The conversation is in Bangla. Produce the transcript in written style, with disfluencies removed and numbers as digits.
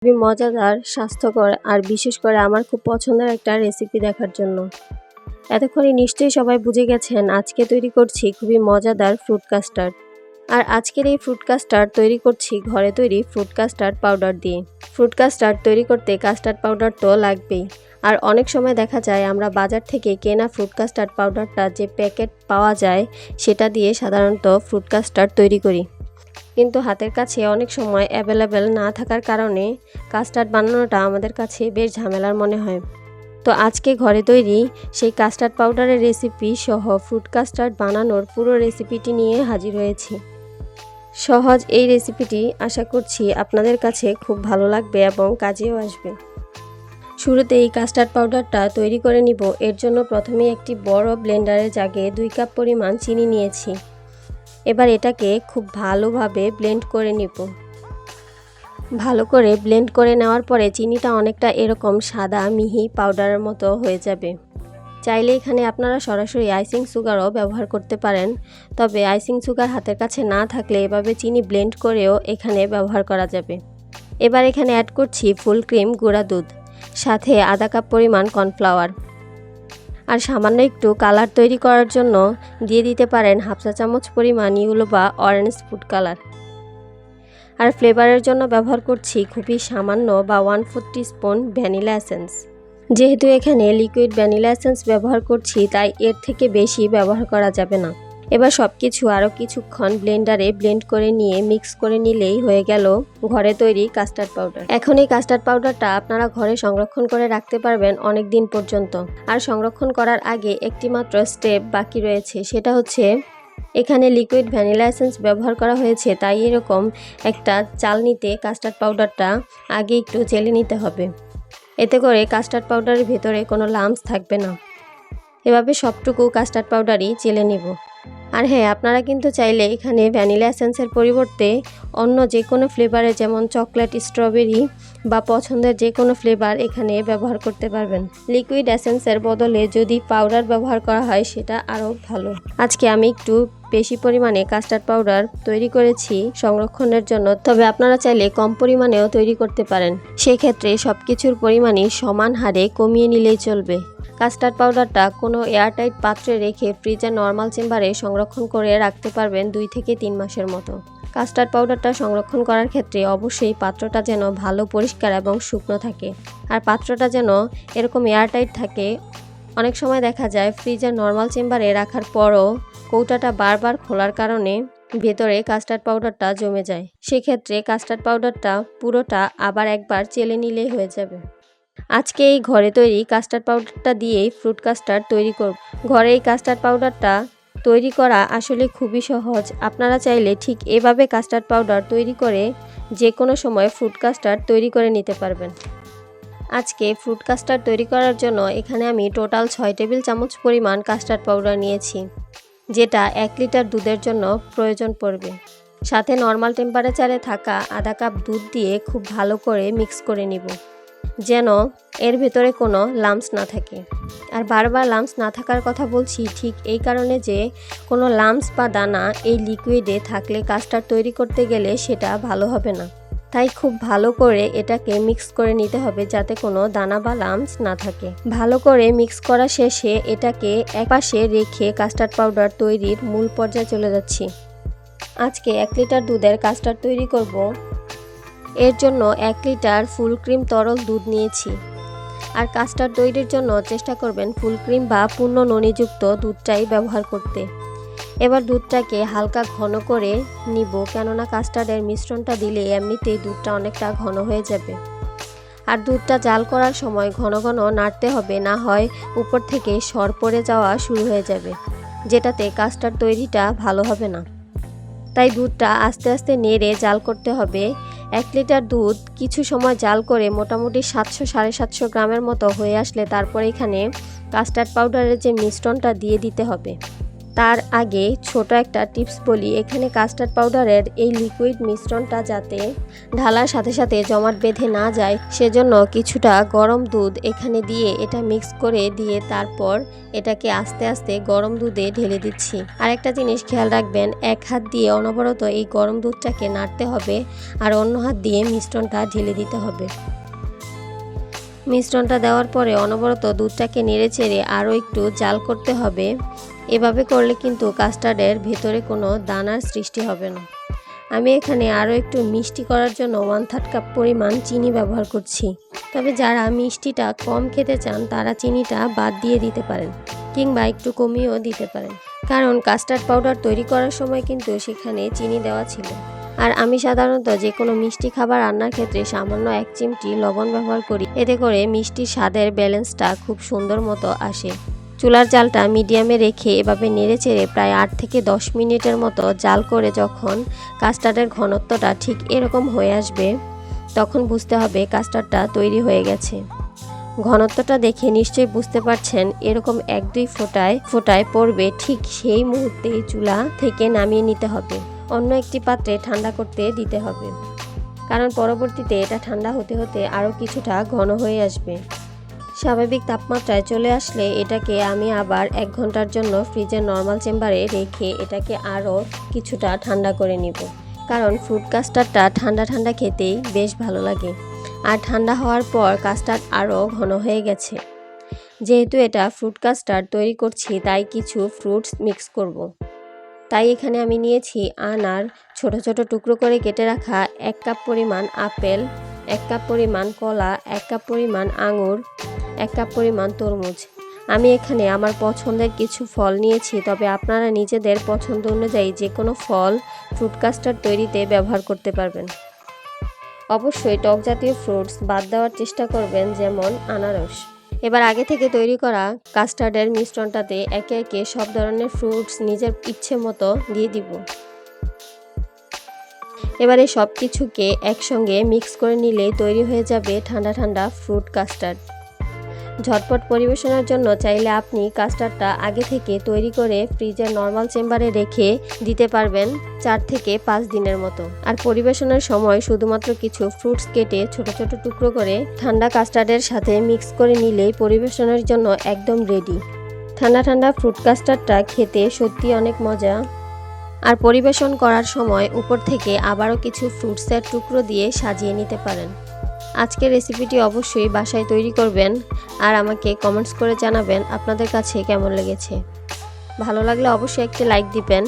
খুবই মজাদার, স্বাস্থ্যকর আর বিশেষ করে আমার খুব পছন্দের একটা রেসিপি দেখার জন্য। এতক্ষণে নিশ্চয়ই সবাই বুঝে গেছেন আজকে তৈরি করছি খুবই মজাদার ফ্রুট কাস্টার্ড। আর আজকের এই ফ্রুট কাস্টার্ড তৈরি করছি ঘরে তৈরি ফ্রুট কাস্টার্ড পাউডার দিয়ে। ফ্রুট কাস্টার্ড তৈরি করতে কাস্টার্ড পাউডার তো লাগবেই। আর অনেক সময় দেখা যায় আমরা বাজার থেকে কেনা ফ্রুট কাস্টার্ড পাউডারটা যে প্যাকেট পাওয়া যায় সেটা দিয়ে সাধারণত ফ্রুট কাস্টার্ড তৈরি করি। কিন্তু হাতের কাছে অনেক সময় অ্যাভেলেবেল না থাকার কারণে কাস্টার্ড বানানোটা আমাদের কাছে বেশ ঝামেলার মনে হয়। তো আজকে ঘরে তৈরি সেই কাস্টার্ড পাউডারের রেসিপি সহ ফ্রুট কাস্টার্ড বানানোর পুরো রেসিপিটি নিয়ে হাজির হয়েছি। সহজ এই রেসিপিটি আশা করছি আপনাদের কাছে খুব ভালো লাগবে এবং কাজেও আসবে। শুরুতে এই কাস্টার্ড পাউডারটা তৈরি করে নিব। এর জন্য প্রথমেই একটি বড় ব্লেন্ডারের জাগে 2 কাপ পরিমাণ চিনি নিয়েছি। এবার এটাকে খুব ভালোভাবে ব্লেন্ড করে নিব। ভালো করে ব্লেন্ড করে নেওয়ার পরে চিনিটা অনেকটা এরকম সাদা মিহি পাউডারের মতো হয়ে যাবে। চাইলে এখানে আপনারা সরাসরি আইসিং সুগারও ব্যবহার করতে পারেন, তবে আইসিং সুগার হাতের কাছে না থাকলে এভাবে চিনি ব্লেন্ড করেও এখানে ব্যবহার করা যাবে। এবার এখানে অ্যাড করছি ফুল ক্রিম গুঁড়া দুধ, সাথে আধা কাপ পরিমাণ কর্নফ্লাওয়ার আর সামান্য একটু কালার তৈরি করার জন্য দিয়ে দিতে পারেন হাফ চা চামচ পরিমাণ ইয়েলো বা অরেঞ্জ ফুড কালার। আর ফ্লেভারের জন্য ব্যবহার করছি খুবই সামান্য বা 1/4 টিস্পুন ভ্যানিলা এসেন্স। যেহেতু এখানে লিকুইড ভ্যানিলা এসেন্স ব্যবহার করছি তাই এর থেকে বেশি ব্যবহার করা যাবে না। এবার সব কিছু আরও কিছুক্ষণ ব্লেন্ডারে ব্লেন্ড করে নিয়ে মিক্স করে নিলেই হয়ে গেল ঘরে তৈরি কাস্টার্ড পাউডার। এখন এই কাস্টার্ড পাউডারটা আপনারা ঘরে সংরক্ষণ করে রাখতে পারবেন অনেক দিন পর্যন্ত। আর সংরক্ষণ করার আগে একটি মাত্র স্টেপ বাকি রয়েছে, সেটা হচ্ছে এখানে লিকুইড ভ্যানিলা এসেন্স ব্যবহার করা হয়েছে তাই এরকম একটা চালনিতে কাস্টার্ড পাউডারটা আগে একটু চেলে নিতে হবে। এতে করে কাস্টার্ড পাউডারের ভেতরে কোনো লাম্পস থাকবে না। এভাবে সবটুকু কাস্টার্ড পাউডারই চেলে নেব। আর হ্যাঁ, আপনারা কিন্তু চাইলে এখানে ভ্যানিলা এসেন্সের পরিবর্তে অন্য যে কোনো ফ্লেভারে যেমন চকলেট, স্ট্রবেরি বা পছন্দের যে কোনো ফ্লেভার এখানে ব্যবহার করতে পারবেন। লিকুইড এসেন্সের বদলে যদি পাউডার ব্যবহার করা হয় সেটা আরও ভালো। আজকে আমি একটু বেশি পরিমাণে কাস্টার্ড পাউডার তৈরি করেছি সংরক্ষণের জন্য, তবে আপনারা চাইলে কম পরিমাণেও তৈরি করতে পারেন। সেক্ষেত্রে সব কিছুর পরিমাণই সমান হারে কমিয়ে নিলেই চলবে। কাস্টার্ড পাউডারটা কোনো এয়ারটাইট পাত্রে রেখে ফ্রিজে নর্মাল চেম্বারে সংরক্ষণ করে রাখতে পারবেন 2 থেকে 3 মাসের মতো। কাস্টার্ড পাউডারটা সংরক্ষণ করার ক্ষেত্রে অবশ্যই পাত্রটা যেন ভালো পরিষ্কার এবং শুকনো থাকে, আর পাত্রটা যেন এরকম এয়ারটাইট থাকে। অনেক সময় দেখা যায় ফ্রিজের নর্মাল চেম্বারে রাখার পরও কৌটাটা বারবার খোলার কারণে ভেতরে কাস্টার্ড পাউডারটা জমে যায়। সেক্ষেত্রে কাস্টার্ড পাউডারটা পুরোটা আবার একবার চেলে নিলেই হয়ে যাবে। আজকে এই ঘরে তৈরি কাস্টার্ড পাউডারটা দিয়েই ফ্রুট কাস্টার্ড তৈরি করব। ঘরে এই কাস্টার্ড পাউডারটা তৈরি করা আসলে খুবই সহজ। আপনারা চাইলে ঠিক এভাবে কাস্টার্ড পাউডার তৈরি করে যে কোনো সময় ফ্রুট কাস্টার্ড তৈরি করে নিতে পারবেন। আজকে ফ্রুট কাস্টার্ড তৈরি করার জন্য এখানে আমি টোটাল 6 টেবিল চামচ পরিমাণ কাস্টার্ড পাউডার নিয়েছি, যেটা 1 লিটার দুধের জন্য প্রয়োজন পড়বে। সাথে নর্মাল টেম্পারেচারে থাকা আধা কাপ দুধ দিয়ে খুব ভালো করে মিক্স করে নিব, যেন এর ভেতরে কোনো লাম্পস না থাকে। আর বারবার লাম্পস না থাকার কথা বলছি ঠিক এই কারণে যে কোনো লাম্পস বা দানা এই লিকুইডে থাকলে কাস্টার্ড তৈরি করতে গেলে সেটা ভালো হবে না। তাই খুব ভালো করে এটাকে মিক্স করে নিতে হবে যাতে কোনো দানা বা লাম্পস না থাকে। ভালো করে মিক্স করা শেষে এটাকে একপাশে রেখে কাস্টার্ড পাউডার তৈরির মূল পর্যায়ে চলে যাচ্ছি। আজকে 1 লিটার দুধের কাস্টার্ড তৈরি করব। এর জন্য 1 লিটার ফুল ক্রিম তরল দুধ নিয়েছি। আর কাস্টার্ড তৈরির জন্য চেষ্টা করবেন ফুল ক্রিম বা পূর্ণ ননিযুক্ত দুধটাই ব্যবহার করতে। এবার দুধটাকে হালকা ঘন করে নিব, কেননা কাস্টার্ডের মিশ্রণটা দিলে এমনিতেই দুধটা অনেকটা ঘন হয়ে যাবে। আর দুধটা জাল করার সময় ঘন ঘন নাড়তে হবে, না হয় উপর থেকে সর পড়ে যাওয়া শুরু হয়ে যাবে, যেটাতে কাস্টার্ড তৈরিটা ভালো হবে না। তাই দুধটা আস্তে আস্তে নেড়ে জাল করতে হবে। 1 লিটার দুধ কিছু সময় জাল করে মোটামুটি 700-750 গ্রামের মতো হয়ে আসলে তারপর এখানে কাস্টার্ড পাউডারের যে মিশ্রণটা দিয়ে দিতে হবে। তার আগে ছোট একটা টিপস বলি, এখানে কাস্টার্ড পাউডারের এই লিকুইড মিশ্রণটা যাতে ঢালার সাথে সাথে জমাট বেঁধে না যায় সেজন্য কিছুটা গরম দুধ এখানে দিয়ে এটা মিক্স করে দিয়ে তারপর এটাকে আস্তে আস্তে গরম দুধে ঢেলে দিচ্ছি। আরেকটা জিনিস খেয়াল রাখবেন, এক হাত দিয়ে অনবরত এই গরম দুধটাকে নাড়তে হবে আর অন্য হাত দিয়ে মিশ্রণটা ঢেলে দিতে হবে। মিশ্রণটা দেওয়ার পরে অনবরত দুধটাকে নেড়েচেড়ে আরও একটু জাল করতে হবে। এভাবে করলে কিন্তু কাস্টার্ডের ভেতরে কোনো দানার সৃষ্টি হবে না। আমি এখানে আরও একটু মিষ্টি করার জন্য 1/3 কাপ পরিমাণ চিনি ব্যবহার করছি। তবে যারা মিষ্টিটা কম খেতে চান তারা চিনিটা বাদ দিয়ে দিতে পারেন কিংবা একটু কমিয়েও দিতে পারেন, কারণ কাস্টার্ড পাউডার তৈরি করার সময় কিন্তু সেখানে চিনি দেওয়া ছিল। আর আমি সাধারণত যে কোনো মিষ্টি খাবার রান্নার ক্ষেত্রে সামান্য 1 চিমটি লবণ ব্যবহার করি, এতে করে মিষ্টির স্বাদের ব্যালেন্সটা খুব সুন্দর মতো আসে। চুলার জালটা মিডিয়ামে রেখে এভাবে নেড়েচেড়ে প্রায় 8 থেকে 10 মিনিটের মতো জাল করে যখন কাস্টার্ডের ঘনত্বটা ঠিক এরকম হয়ে আসবে তখন বুঝতে হবে কাস্টার্ডটা তৈরি হয়ে গেছে। ঘনত্বটা দেখে নিশ্চয়ই বুঝতে পারছেন, এরকম 1-2 ফোঁটায় পড়বে, ঠিক সেই মুহূর্তে চুলা থেকে নামিয়ে নিতে হবে। অন্য একটি পাত্রে ঠান্ডা করতে দিতে হবে, কারণ পরবর্তীতে এটা ঠান্ডা হতে হতে আরও কিছুটা ঘন হয়ে আসবে। স্বাভাবিক তাপমাত্রায় চলে আসলে এটাকে আমি আবার 1 ঘন্টার জন্য ফ্রিজের নর্মাল চেম্বারে রেখে এটাকে আরও কিছুটা ঠান্ডা করে নিব, কারণ ফ্রুট কাস্টার্ডটা ঠান্ডা ঠান্ডা খেতেই বেশ ভালো লাগে। আর ঠান্ডা হওয়ার পর কাস্টার্ড আরও ঘন হয়ে গেছে। যেহেতু এটা ফ্রুট কাস্টার্ড তৈরি করছি তাই কিছু ফ্রুটস মিক্স করব। তাই এখানে আমি নিয়েছি আনার ছোট ছোট টুকরো করে কেটে রাখা, 1 কাপ পরিমাণ আপেল, 1 কাপ পরিমাণ কলা, 1 কাপ পরিমাণ আঙুর, 1 কাপ পরিমাণ তরমুজ। আমি এখানে আমার পছন্দের কিছু ফল নিয়েছি, তবে আপনারা নিজেদের পছন্দ অনুযায়ী যে কোনো ফল ফ্রুট কাস্টার্ড তৈরিতে ব্যবহার করতে পারবেন। অবশ্যই টক জাতীয় ফ্রুটস বাদ দেওয়ার চেষ্টা করবেন, যেমন আনারস। এবার আগে থেকে তৈরি করা কাস্টার্ডের মিশ্রণটাতে একে একে সব ধরনের ফ্রুটস নিজের ইচ্ছে মতো দিয়ে দিব। এবারে সব কিছুকে একসঙ্গে মিক্স করে নিলেই তৈরি হয়ে যাবে ঠান্ডা ঠান্ডা ফ্রুট কাস্টার্ড। ঝটপট পরিবেশনের জন্য চাইলে আপনি কাস্টার্ডটা আগে থেকে তৈরি করে ফ্রিজের নর্মাল চেম্বারে রেখে দিতে পারবেন 4 থেকে 5 দিনের মতো। আর পরিবেশনের সময় শুধুমাত্র কিছু ফ্রুটস কেটে ছোট ছোট টুকরো করে ঠান্ডা কাস্টার্ডের সাথে মিক্স করে নিলেই পরিবেশনের জন্য একদম রেডি। ঠান্ডা ঠান্ডা ফ্রুট কাস্টার্ডটা খেতে সত্যি অনেক মজা। আর পরিবেশন করার সময় উপর থেকে আবারও কিছু ফ্রুটসের টুকরো দিয়ে সাজিয়ে নিতে পারেন। আজকের রেসিপিটি অবশ্যই বাসায় তৈরি করবেন আর আমাকে কমেন্টস করে জানাবেন আপনাদের কাছে কেমন লেগেছে। ভালো লাগলে অবশ্যই একটি লাইক দিবেন।